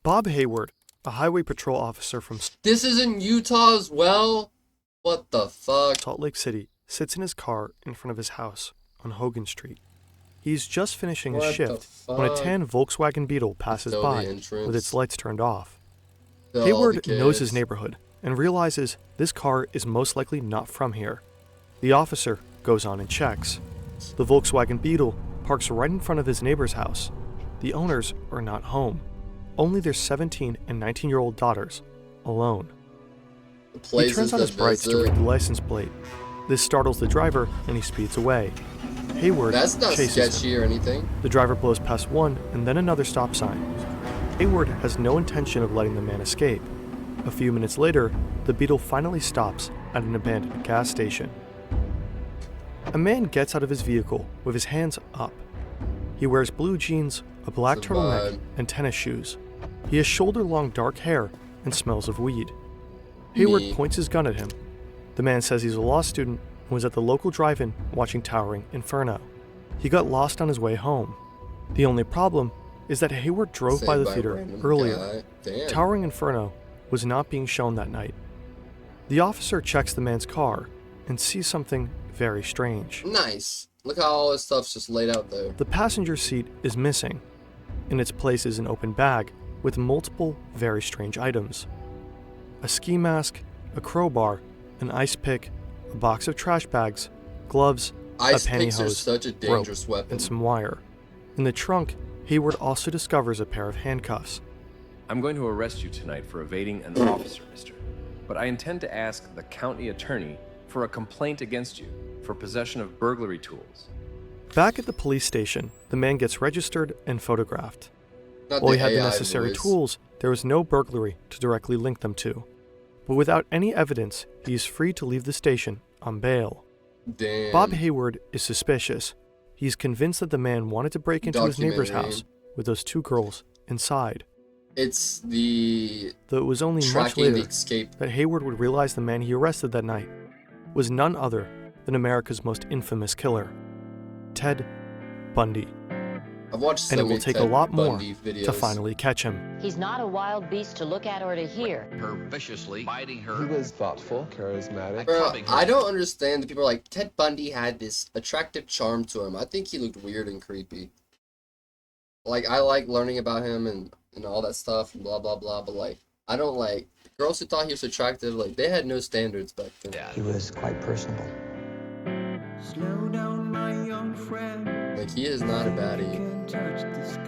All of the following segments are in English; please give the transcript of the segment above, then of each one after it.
Bob Hayward, a highway patrol officer from This is in Utah as well? What the fuck? Salt Lake City, sits in his car in front of his house on Hogan Street. He's just finishing his shift when a tan Volkswagen Beetle passes by with its lights turned off. Hayward knows his neighborhood and realizes this car is most likely not from here. The officer goes on and checks. The Volkswagen Beetle parks right in front of his neighbor's house. The owners are not home. Only their 17 and 19-year-old daughters, alone. He turns on his brights to read the license plate. This startles the driver and he speeds away. Hayward That's not chases sketchy him. or anything. The driver blows past one and then another stop sign. Hayward has no intention of letting the man escape. A few minutes later, the Beetle finally stops at an abandoned gas station. A man gets out of his vehicle with his hands up. He wears blue jeans, a black turtleneck, and tennis shoes. He has shoulder-long dark hair and smells of weed. Hayward points his gun at him. The man says he's a law student and was at the local drive-in watching Towering Inferno. He got lost on his way home. The only problem is that Hayward drove by the theater earlier. Towering Inferno was not being shown that night. The officer checks the man's car and sees something very strange. Nice. Look how all this stuff's just laid out there. The passenger seat is missing. In its place is an open bag with multiple very strange items. A ski mask, a crowbar, an ice pick, a box of trash bags, gloves, Ice a picks are pantyhose, such a dangerous weapon. and some wire. In the trunk, Hayward also discovers a pair of handcuffs. I'm going to arrest you tonight for evading an officer, mister. But I intend to ask the county attorney for a complaint against you for possession of burglary tools. Back at the police station, the man gets registered and photographed. Not While the he had the AI necessary voice. tools, there was no burglary to directly link them to. But without any evidence, he is free to leave the station on bail. Damn. Bob Hayward is suspicious. He's convinced that the man wanted to break into his neighbor's Documentary. house with those two girls inside. It's the Though it was only much tracking the later escape. that Hayward would realize the man he arrested that night was none other than America's most infamous killer, Ted Bundy. I've watched so And it will many take a Ted lot more Bundy videos. to finally catch him. He's not a wild beast to look at or to hear. Her viciously, biting her. He was thoughtful, charismatic. Bro, clubbing her. I don't understand the people are like, Ted Bundy had this attractive charm to him. I think he looked weird and creepy. Like, I like learning about him and all that stuff and blah, blah, blah, but like, I don't like, girls who thought he was attractive, like, they had no standards back then. Yeah. He was quite personable. Slow down, my young friend. Like, he is not a baddie. Can't touch the sky.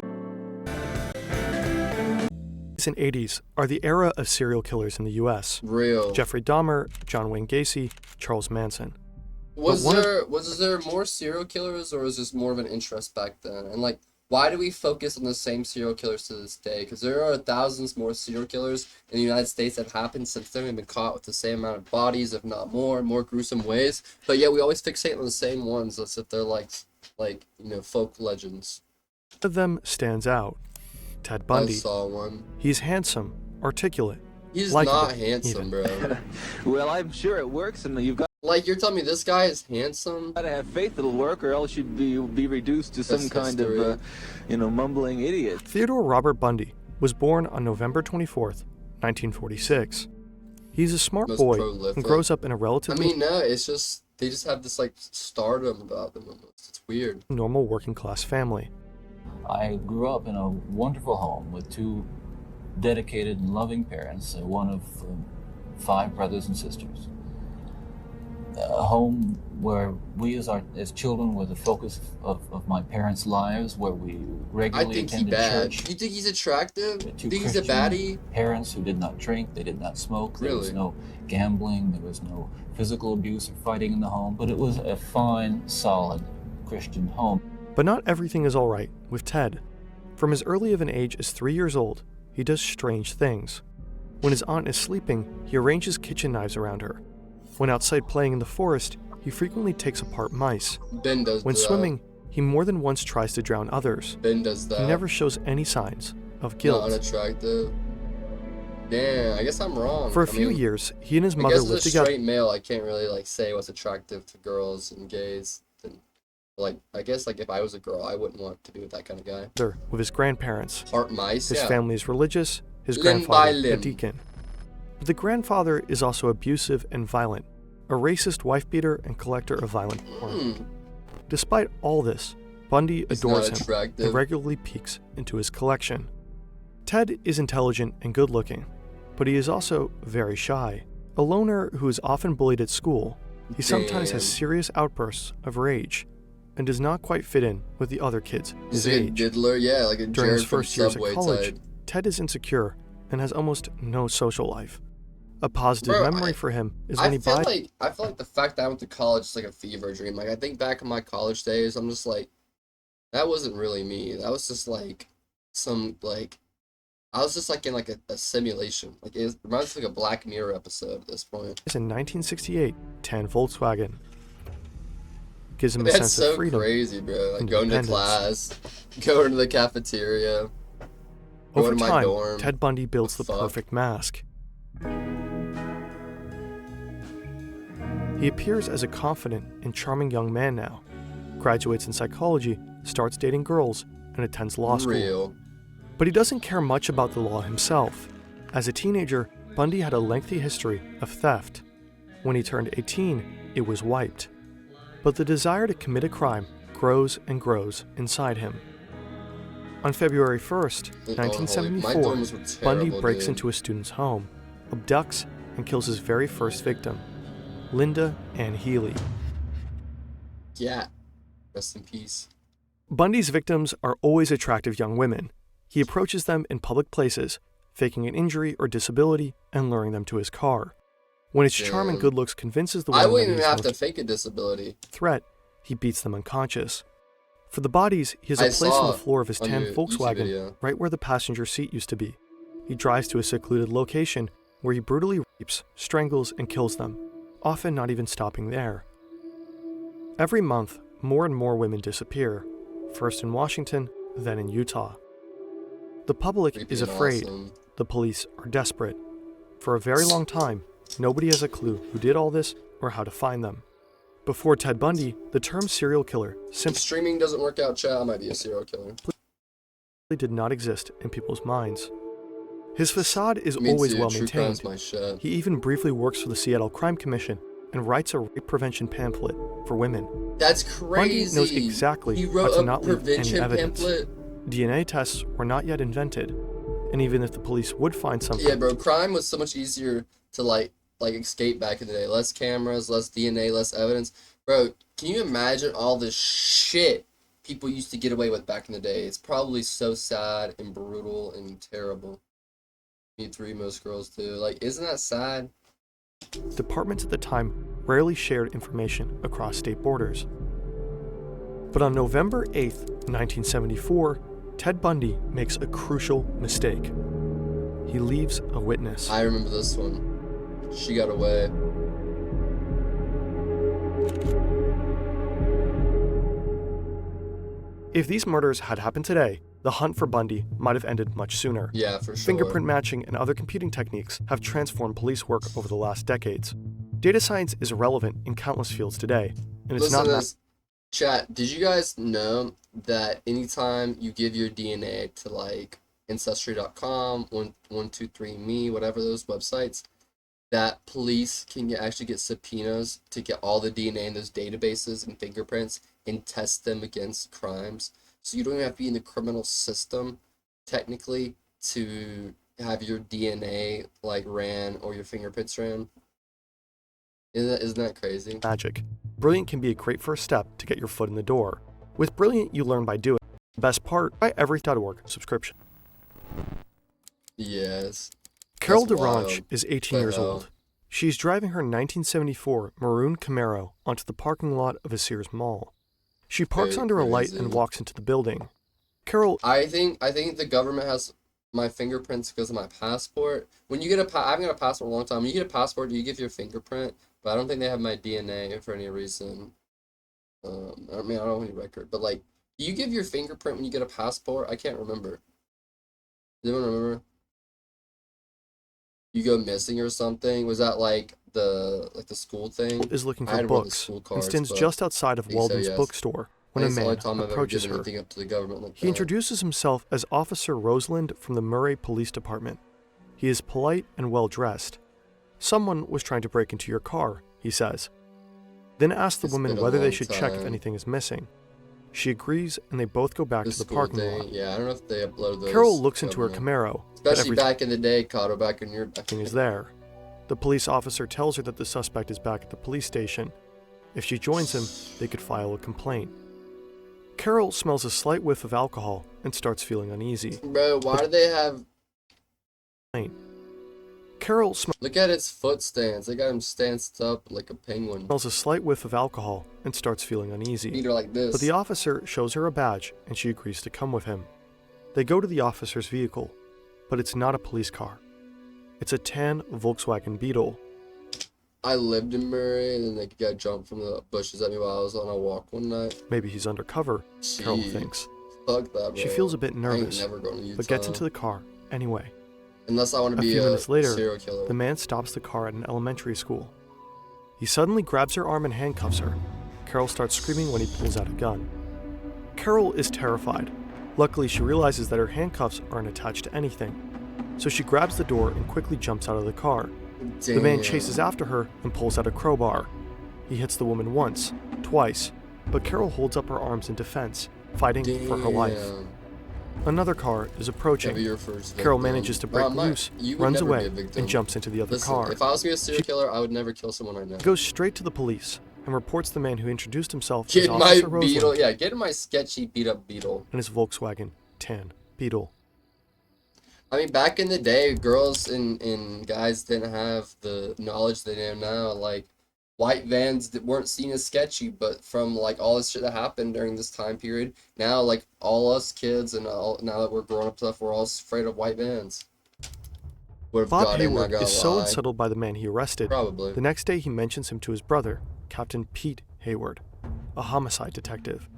The 80s are the era of serial killers in the U.S. Real. Jeffrey Dahmer, John Wayne Gacy, Charles Manson. Was one of- there more serial killers, or was this more of an interest back then? And like, why do we focus on the same serial killers to this day? Because there are thousands more serial killers in the United States that have happened since then. We've been caught with the same amount of bodies, if not more gruesome ways. But yet we always fixate on the same ones as if they're like folk legends. One of them stands out. Ted I Bundy. saw one. He's handsome, articulate. He's likable, not handsome, bro. Well, I'm sure it works, and you've got Like, you're telling me this guy is handsome? to have faith it'll work, or else you'd be reduced to some That's kind history. of, mumbling idiot. Theodore Robert Bundy was born on November 24th, 1946. He's a smart Most boy prolific. and grows up in a I relatively mean, no, it's just, they just have this, like, stardom about them almost. It's weird. normal working-class family. I grew up in a wonderful home with two dedicated and loving parents, one of 5 brothers and sisters. A home where we as children were the focus of my parents' lives, where we I regularly think he's attended bad. church. You think he's attractive? Two You think he's a Christian baddie? Parents who did not drink, they did not smoke, there was Really? no gambling, there was no physical abuse or fighting in the home, but it was a fine, solid Christian home. But not everything is all right with Ted. From as early of an age as 3 years old, he does strange things. When his aunt is sleeping, he arranges kitchen knives around her. When outside playing in the forest, he frequently takes apart mice. Ben does When that. swimming, he more than once tries to drown others. Ben does that. He never shows any signs of Not guilt. unattractive. Damn, I guess I'm wrong. For a I few mean, years, he and his I mother guess lived as a together. straight male, I can't really like say what's attractive to girls and gays. And Like, I guess, like, if I was a girl, I wouldn't want to be with that kind of guy. With his grandparents. Heart mice, His yeah. family is religious, his Limb by grandfather a limb. deacon. But the grandfather is also abusive and violent, a racist wife-beater and collector of violent porn. Despite all this, Bundy He's adores not him attractive. and regularly peeks into his collection. Ted is intelligent and good-looking, but he is also very shy. A loner who is often bullied at school, he sometimes has Damn. serious outbursts of rage and does not quite fit in with the other kids He's his like a age. diddler, yeah, like a During Jared his from first years at Subway college, type. Ted is insecure and has almost no social life. A positive Bro, memory for him is when he buys I feel like the fact that I went to college is like a fever dream. Like, I think back in my college days, I'm just like, that wasn't really me. That was just like I was just like in like a simulation. Like, it reminds me of like a Black Mirror episode at this point. in 1968 tan Volkswagen. Gives him a That's sense so of freedom. crazy, bro. Like, going to independence. class, going to the cafeteria, Over going to my time, dorm. Ted Bundy builds the Fuck. perfect mask. He appears as a confident and charming young man now, graduates in psychology, starts dating girls, and attends law school. Real. But he doesn't care much about the law himself. As a teenager, Bundy had a lengthy history of theft. When he turned 18, it was wiped. But the desire to commit a crime grows and grows inside him. On February 1st, My 1974, dorms were Bundy terrible, breaks dude. into a student's home, abducts, and kills his very first victim, Linda Ann Healy. Yeah. Rest in peace. Bundy's victims are always attractive young women. He approaches them in public places, faking an injury or disability and luring them to his car. When his charm and Damn. good looks convinces the I woman wouldn't that even he's have to most fake a disability. threat, he beats them unconscious. For the bodies, he has a I place on saw the floor of his on tan your YouTube Volkswagen, video. right where the passenger seat used to be. He drives to a secluded location where he brutally rapes, strangles, and kills them, often not even stopping there. Every month, more and more women disappear, first in Washington, then in Utah. The public Creepy is and afraid. awesome. The police are desperate. For a very long time, nobody has a clue who did all this or how to find them. Before Ted Bundy, the term serial killer If simply streaming doesn't work out, chat, I might be a serial killer. did not exist in people's minds. His facade is Me always too, well true maintained. crime's my shit. He even briefly works for the Seattle Crime Commission and writes a rape prevention pamphlet for women. That's Bundy crazy. knows exactly he how wrote to a not leave any prevention evidence. pamphlet. DNA tests were not yet invented, and even if the police would find something, Yeah, bro, crime was so much easier to like escape back in the day. Less cameras, less DNA, less evidence. Bro, can you imagine all the shit people used to get away with back in the day? It's probably so sad and brutal and terrible. Me three, most girls too. Like, isn't that sad? departments at the time rarely shared information across state borders. But on November 8th, 1974, Ted Bundy makes a crucial mistake. He leaves a witness. I remember this one. She got away. If these murders had happened today, the hunt for Bundy might have ended much sooner. Yeah, for sure. Fingerprint matching and other computing techniques have transformed police work over the last decades. Data science is relevant in countless fields today, and it's Listen not to ma- this. Chat, did you guys know that anytime you give your DNA to like Ancestry.com, 123me, whatever those websites, that police can actually get subpoenas to get all the DNA in those databases and fingerprints and test them against crimes. So you don't even have to be in the criminal system, technically, to have your DNA like ran or your fingerprints ran. Isn't that crazy? magic. Brilliant can be a great first step to get your foot in the door. With Brilliant, you learn by doing. The best part, buy every.org subscription. Yes. Carol That's wild. DeRange is 18 years hell? old. She's driving her 1974 maroon Camaro onto the parking lot of a Sears mall. She parks Very under a light crazy. and walks into the building. Carol I think the government has my fingerprints because of my passport. When you get I've got a passport a long time. When you get a passport, you give your fingerprint, but I don't think they have my DNA for any reason. I don't have any record, but like, do you give your fingerprint when you get a passport? I can't remember. Does anyone remember? You go missing or something? Was that like the school thing? is looking I for had one of the books school and cards, stands but just outside of I think so, Walden's yes. bookstore when a It's the only man time I've ever approaches given her. anything up to the government like He that. introduces himself as Officer Roseland from the Murray Police Department. He is polite and well-dressed. "Someone was trying to break into your car," he says. Then asks the It's woman been a whether they long should check if time. anything is missing. She agrees, and they both go back The to the school parking thing, lot. yeah, I don't know if they uploaded those. Carol looks into her government. Camaro, but Especially back in the day, Cotto, back in your everything is there. The police officer tells her that the suspect is back at the police station. If she joins him, they could file a complaint. Carol smells a slight whiff of alcohol and starts feeling uneasy. Bro, why do they have... Carol smells Look at its foot stance. They got him stanced up like a penguin. a slight whiff of alcohol and starts feeling uneasy. Feet are like this. But the officer shows her a badge and she agrees to come with him. They go to the officer's vehicle, but it's not a police car. It's a tan Volkswagen Beetle. I lived in Murray, and then they got jumped from the bushes at me while I was on a walk one night. Maybe he's undercover, Carol Gee, thinks. Fuck that, bro. She feels a bit I ain't nervous, never going to Utah. but gets into the car anyway. Unless I want to A be few minutes later, serial killer. the man stops the car at an elementary school. He suddenly grabs her arm and handcuffs her. Carol starts screaming when he pulls out a gun. Carol is terrified. Luckily, she realizes that her handcuffs aren't attached to anything. So she grabs the door and quickly jumps out of the car. The man Damn. chases after her and pulls out a crowbar. He hits the woman once, twice, but Carol holds up her arms in defense, fighting for her life. Damn. Another car is approaching. Maybe your first Carol victim. manages to No, break I'm not- loose, you would runs never away, be a victim. and jumps into the other Listen, car. if I was going to be a serial She killer, I would never kill someone right now. goes straight to the police and reports the man who introduced himself as Get my Officer Roseland Beetle. Yeah, get in my sketchy beat up Beetle. and his Volkswagen tan Beetle. I mean, back in the day, girls and guys didn't have the knowledge they do now. Like, white vans that weren't seen as sketchy, but from, like, all this shit that happened during this time period, now, like, all us kids and all, now that we're grown up stuff, we're all afraid of white vans. Would have Bob got him, not Hayward gonna is so lie. unsettled by the man he arrested. Probably. The next day, he mentions him to his brother, Captain Pete Hayward, a homicide detective.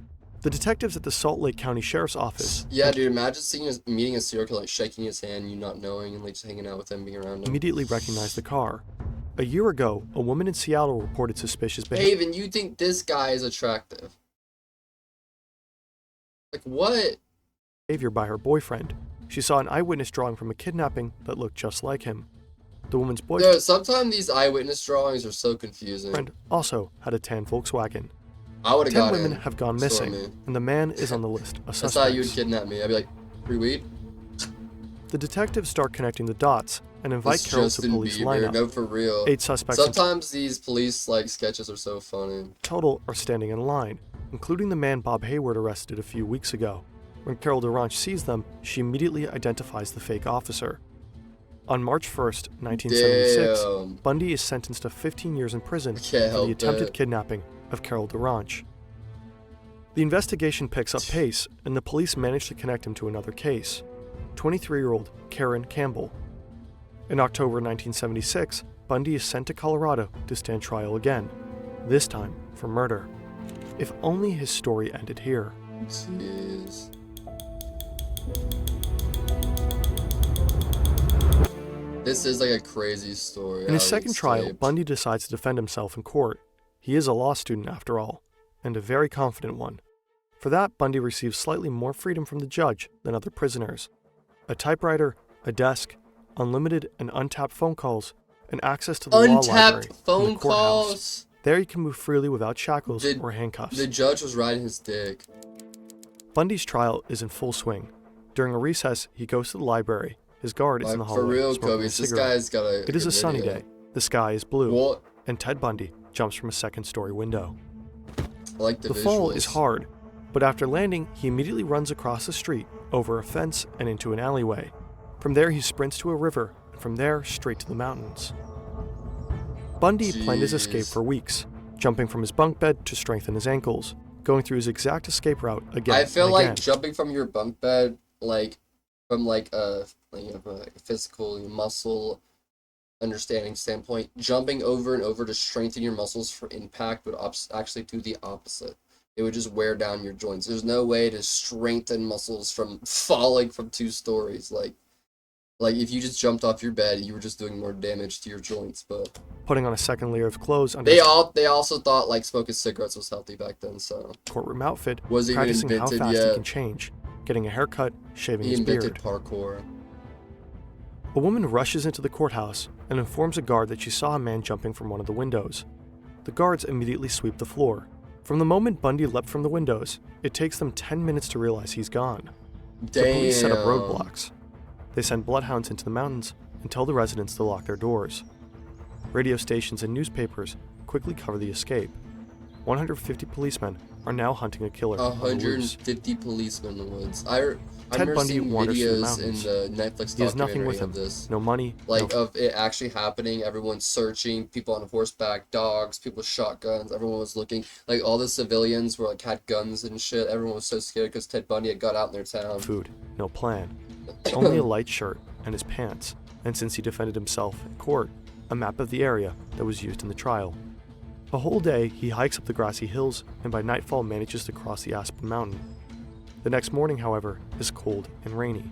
The detectives at the Salt Lake County Sheriff's Office Yeah, dude, imagine meeting a serial killer, like, shaking his hand, you not knowing, and, like, just hanging out with him, being around him. immediately recognized the car. A year ago, a woman in Seattle reported suspicious behavior Haven, you think this guy is attractive? Like, what? by her boyfriend. She saw an eyewitness drawing from a kidnapping that looked just like him. The woman's boyfriend Dude, sometimes these eyewitness drawings are so confusing. also had a tan Volkswagen. I would have 10 got women in. have gone Sorry, missing, man. and the man is on the list of That's how you would suspects. kidnap me. I'd be like, free weed? The detectives start connecting the dots and invite It's Carol to Justin police Bieber. lineup. No, for real. 8 suspects in Sometimes these police, like, sketches are so funny. total are standing in line, including the man Bob Hayward arrested a few weeks ago. When Carol DeRanche sees them, she immediately identifies the fake officer. On March 1st, 1976, Damn. Bundy is sentenced to 15 years in prison can't for the help attempted it. kidnapping of Carol DeRanche. The investigation picks up pace, and the police manage to connect him to another case, 23-year-old Karen Campbell. In October 1976, Bundy is sent to Colorado to stand trial again, this time for murder. If only his story ended here. Jeez. This is like a crazy story. In his how he second trial, escaped. Bundy decides to defend himself in court. He is a law student after all, and a very confident one. For that, Bundy receives slightly more freedom from the judge than other prisoners. A typewriter, a desk, unlimited and untapped phone calls, and access to the law library Untapped in phone the courthouse. calls. There he can move freely without shackles The- or handcuffs. The judge was riding his dick. Bundy's trial is in full swing. During a recess, he goes to the library. His guard is in the Like, hallway for real, smoking Kobe, a this cigarette. guy's got a. It is a good sunny video. day. The sky is blue, What? and Ted Bundy jumps from a second-story window. I like the The fall visuals. is hard, but after landing, he immediately runs across the street, over a fence, and into an alleyway. From there, he sprints to a river, and from there, straight to the mountains. Bundy planned his escape Jeez. for weeks, jumping from his bunk bed to strengthen his ankles, going through his exact escape route again I feel and like again. jumping from your bunk bed, like from like a physical muscle understanding standpoint, jumping over and over to strengthen your muscles for impact would actually do the opposite. It would just wear down your joints. There's no way to strengthen muscles from falling from 2 stories. Like, Like, if you just jumped off your bed, you were just doing more damage to your joints, but... Putting on a second layer of clothes under They also thought, like, smoking cigarettes was healthy back then, so... courtroom outfit, Wasn't even practicing how invented fast yet. he can change, getting a haircut, shaving He his invented beard. parkour. A woman rushes into the courthouse and informs a guard that she saw a man jumping from one of the windows. The guards immediately sweep the floor. From the moment Bundy leapt from the windows, it takes them 10 minutes to realize he's gone. Damn. The police set up roadblocks. They send bloodhounds into the mountains and tell the residents to lock their doors. Radio stations and newspapers quickly cover the escape. 150 policemen are now hunting a killer on the loose. 150 policemen in the woods. I Ted remember Bundy seeing wanders through the videos in mountains. the Netflix He has nothing documentary with him. of this. No money, Like, no of it actually happening, everyone's searching, people on horseback, dogs, people with shotguns, everyone was looking. Like, all the civilians were, like, had guns and shit. Everyone was so scared because Ted Bundy had got out in their town. food, no plan. Only a light shirt and his pants, and since he defended himself in court, a map of the area that was used in the trial. A whole day, he hikes up the grassy hills and by nightfall manages to cross the Aspen Mountain. The next morning, however, is cold and rainy.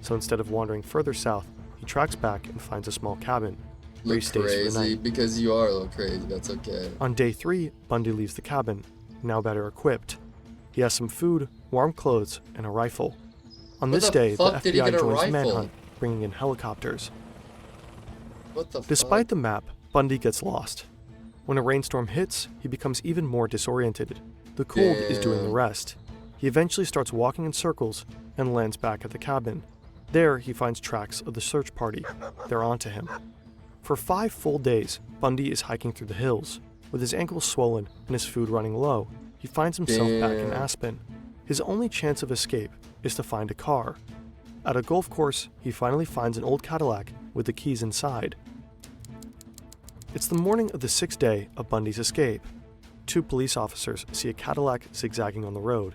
So instead of wandering further south, he tracks back and finds a small cabin where he Look stays for the crazy, night. because you are a little crazy, that's okay. On day 3, Bundy leaves the cabin, now better equipped. He has some food, warm clothes, and a rifle. On What this the day, the fuck did he FBI get a joins the rifle? manhunt, bringing in helicopters. What the Despite fuck? the map, Bundy gets lost. When a rainstorm hits, he becomes even more disoriented. The cold is doing the Damn. rest. He eventually starts walking in circles and lands back at the cabin. There, he finds tracks of the search party. They're onto him. For 5 full days, Bundy is hiking through the hills. With his ankles swollen and his food running low, he finds himself back in Damn. Aspen. His only chance of escape is to find a car. At a golf course, he finally finds an old Cadillac with the keys inside. It's the morning of the 6th day of Bundy's escape. 2 police officers see a Cadillac zigzagging on the road.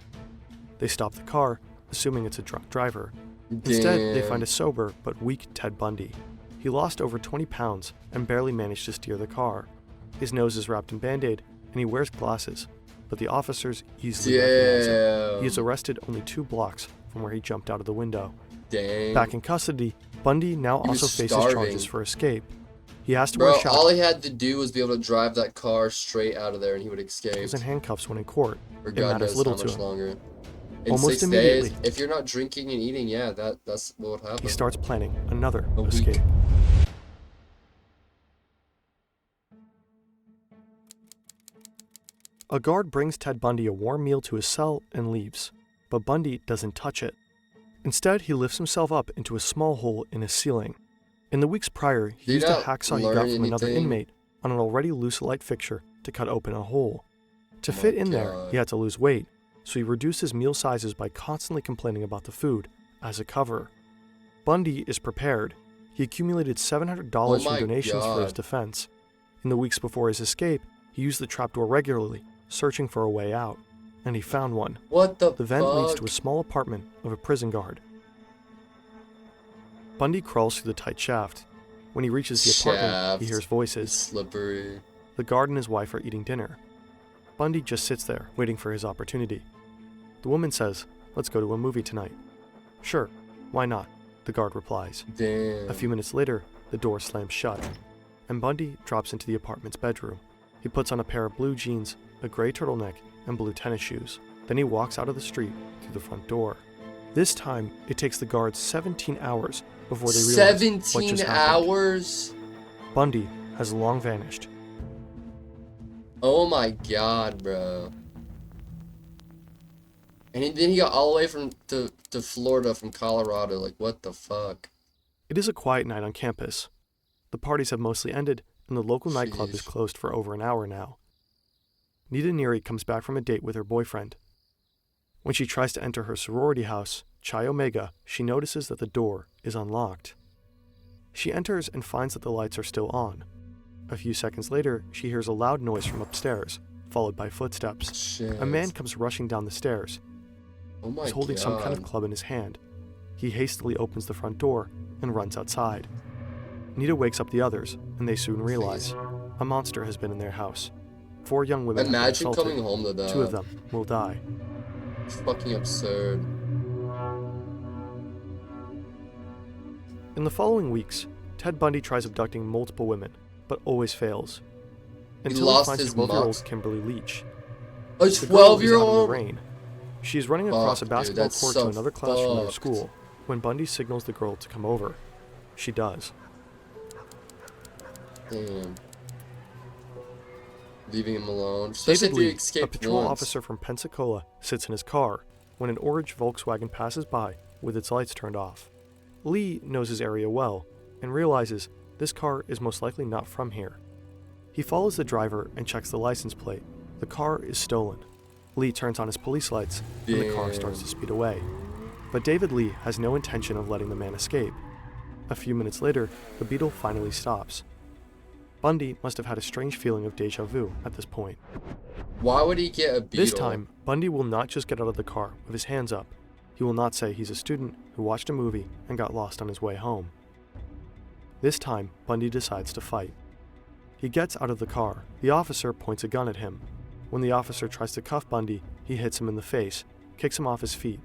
They stop the car, assuming it's a drunk driver. Instead, they Damn. find a sober but weak Ted Bundy. He lost over 20 pounds and barely managed to steer the car. His nose is wrapped in Band-Aid, and he wears glasses, but the officers easily recognize him. He is Damn. arrested only 2 blocks from where he jumped out of the window. Dang. Back in custody, Bundy now He was also faces starving. charges for escape. He has to Bro, wear shackles all he had to do was be able to drive that car straight out of there and he would escape. and handcuffs when in court. For It God matters knows little how to much him. longer. In Almost 6 days, immediately. if you're not drinking and eating, yeah, that's what would happen. He starts planning another A week. escape. A guard brings Ted Bundy a warm meal to his cell and leaves, but Bundy doesn't touch it. Instead, he lifts himself up into a small hole in his ceiling. In the weeks prior, he Did used you a not hacksaw he learn got from another anything? inmate on an already loose light fixture to cut open a hole. To Oh my fit in there, God. he had to lose weight, so he reduced his meal sizes by constantly complaining about the food as a cover. Bundy is prepared. He accumulated $700 Oh from my donations for his God. defense. In the weeks before his escape, he used the trapdoor regularly, searching for a way out, and he found one. What the The vent leads fuck? to a small apartment of a prison guard. Bundy crawls through the tight shaft. When he reaches the apartment, he Shaft. hears voices. Slippery. The guard and his wife are eating dinner. Bundy just sits there, waiting for his opportunity. The woman says, "Let's go to a movie tonight." "Sure, why not?" the guard replies. Damn. A few minutes later, the door slams shut, and Bundy drops into the apartment's bedroom. He puts on a pair of blue jeans, a gray turtleneck, and blue tennis shoes. Then he walks out of the street through the front door. This time, it takes the guards 17 hours before they realize what 17 just happened. hours? Bundy has long vanished. Oh my God, bro. And then he got all the way to Florida from Colorado. Like, what the fuck? It is a quiet night on campus. The parties have mostly ended, and the local nightclub is Sheesh. closed for over an hour now. Nita Neary comes back from a date with her boyfriend. When she tries to enter her sorority house, Chi Omega, she notices that the door is unlocked. She enters and finds that the lights are still on. A few seconds later, she hears a loud noise from upstairs, followed by footsteps. Shit. A man comes rushing down the stairs. Oh my He's holding some kind of God. club in his hand. He hastily opens the front door and runs outside. Nita wakes up the others, and they soon realize a monster has been in their house. 4 young women have been Imagine assaulted. coming home to that. 2 of them will die. Fucking absurd. In the following weeks, Ted Bundy tries abducting multiple women, but always fails. Until he lost finds his 12-year-old mutt? Kimberly Leach. A The girl is out in the 12-year-old? rain. She is running across a Fuck, dude, basketball that's court so to another class from their fucked. school when Bundy signals the girl to come over. She does. Damn. Leaving him alone. Especially David if he Lee, a escaped patrol once. officer from Pensacola, sits in his car when an orange Volkswagen passes by with its lights turned off. Lee knows his area well and realizes this car is most likely not from here. He follows the driver and checks the license plate. The car is stolen. Lee turns on his police lights and the car starts to speed away. But David Lee has no intention of letting the man escape. A few minutes later, the Beetle finally stops. Bundy must have had a strange feeling of deja vu at this point. Why would he get a beetle? This time, Bundy will not just get out of the car with his hands up. He will not say he's a student who watched a movie and got lost on his way home. This time, Bundy decides to fight. He gets out of the car. The officer points a gun at him. When the officer tries to cuff Bundy, he hits him in the face, kicks him off his feet.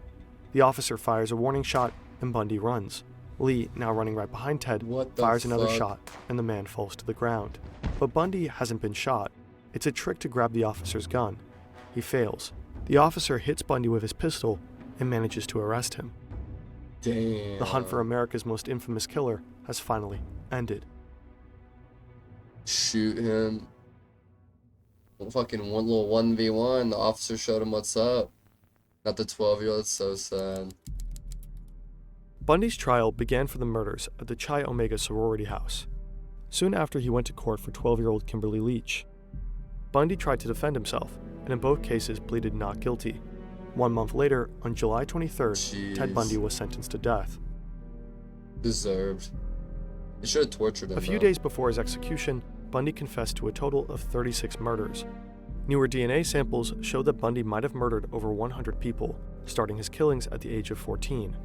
The officer fires a warning shot, and Bundy runs. Lee, now running right behind Ted, fires another shot, and the man falls to the ground. But Bundy hasn't been shot. It's a trick to grab the officer's gun. He fails. The officer hits Bundy with his pistol and manages to arrest him. Damn. The hunt for America's most infamous killer has finally ended. Shoot him. Fucking one little 1v1. The officer showed him what's up. Not the 12-year-old. It's so sad. Bundy's trial began for the murders at the Chi Omega sorority house. Soon after, he went to court for 12-year-old Kimberly Leach. Bundy tried to defend himself, and in both cases pleaded not guilty. 1 month later, on July 23rd, Ted Bundy was sentenced to death. Deserved. They should have tortured him. A few days before his execution, Bundy confessed to a total of 36 murders. Newer DNA samples show that Bundy might have murdered over 100 people, starting his killings at the age of 14.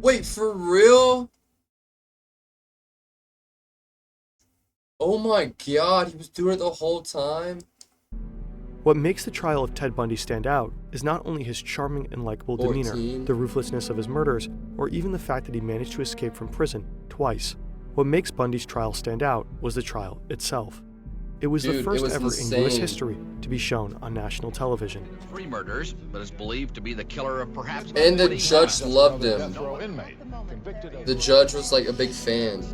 Wait, for real? Oh my god, he was doing it the whole time? What makes the trial of Ted Bundy stand out is not only his charming and likable demeanor, the ruthlessness of his murders, or even the fact that he managed to escape from prison twice. What makes Bundy's trial stand out was the trial itself. It was the first ever in U.S. history to be shown on national television. 3 murders, but is believed to be the killer of perhaps... And the judge loved him. The judge was like a big fan.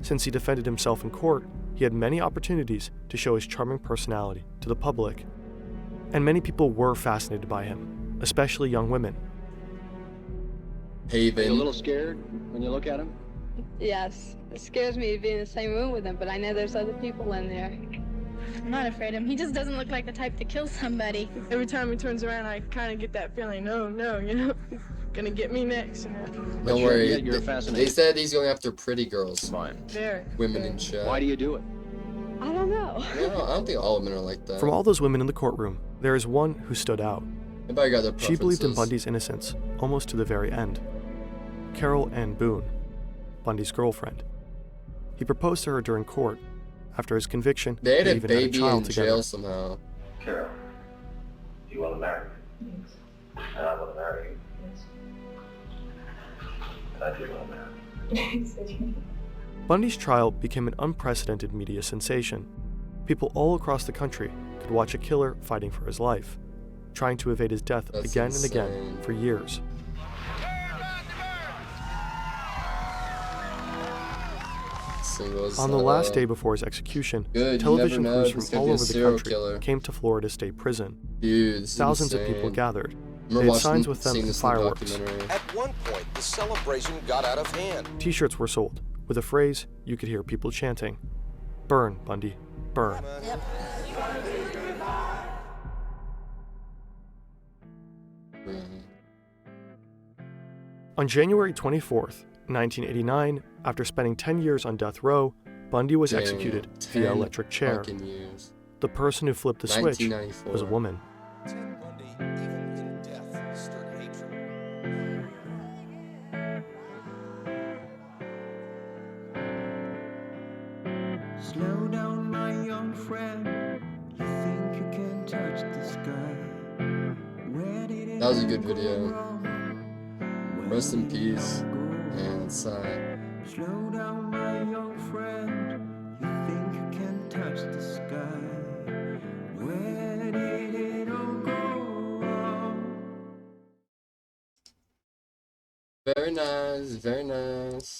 Since he defended himself in court, he had many opportunities to show his charming personality to the public. And many people were fascinated by him, especially young women. Haven. Are you a little scared when you look at him? Yes, it scares me to be in the same room with him, but I know there's other people in there. I'm not afraid of him. He just doesn't look like the type to kill somebody. Every time he turns around, I kind of get that feeling, oh no, you know, gonna get me next, you know. Don't worry, they said he's going after pretty girls. Fine. Very. Women in chat. Why do you do it? I don't know. No, I don't think all women are like that. From all those women in the courtroom, there is one who stood out. Everybody got their She believed in preferences. Bundy's innocence almost to the very end. Carol Ann Boone, Bundy's girlfriend. He proposed to her during court. After his conviction, They had a even had a baby child in together. jail somehow. Carol, do you want to marry me? Yes. And I want to marry you. Yes. I do want to marry you. Bundy's trial became an unprecedented media sensation. People all across the country could watch a killer fighting for his life, trying to evade his death again and again for years. On the last day before his execution, television crews from all over the country came to Florida State Prison. Thousands of people gathered. They had signs with them and fireworks. At one point, the celebration got out of hand. T-shirts were sold with a phrase you could hear people chanting, "Burn, Bundy, burn." On January 24th, 1989, after spending 10 years on death row, Bundy was executed via electric chair. The person who flipped the switch was a woman. Slow down, my young friend. You think you can touch the sky? Where did it That was a good video. go wrong? Rest in peace. And it's Slow down, my young friend. You think you can touch the sky? Where did it all go wrong? very nice, very nice.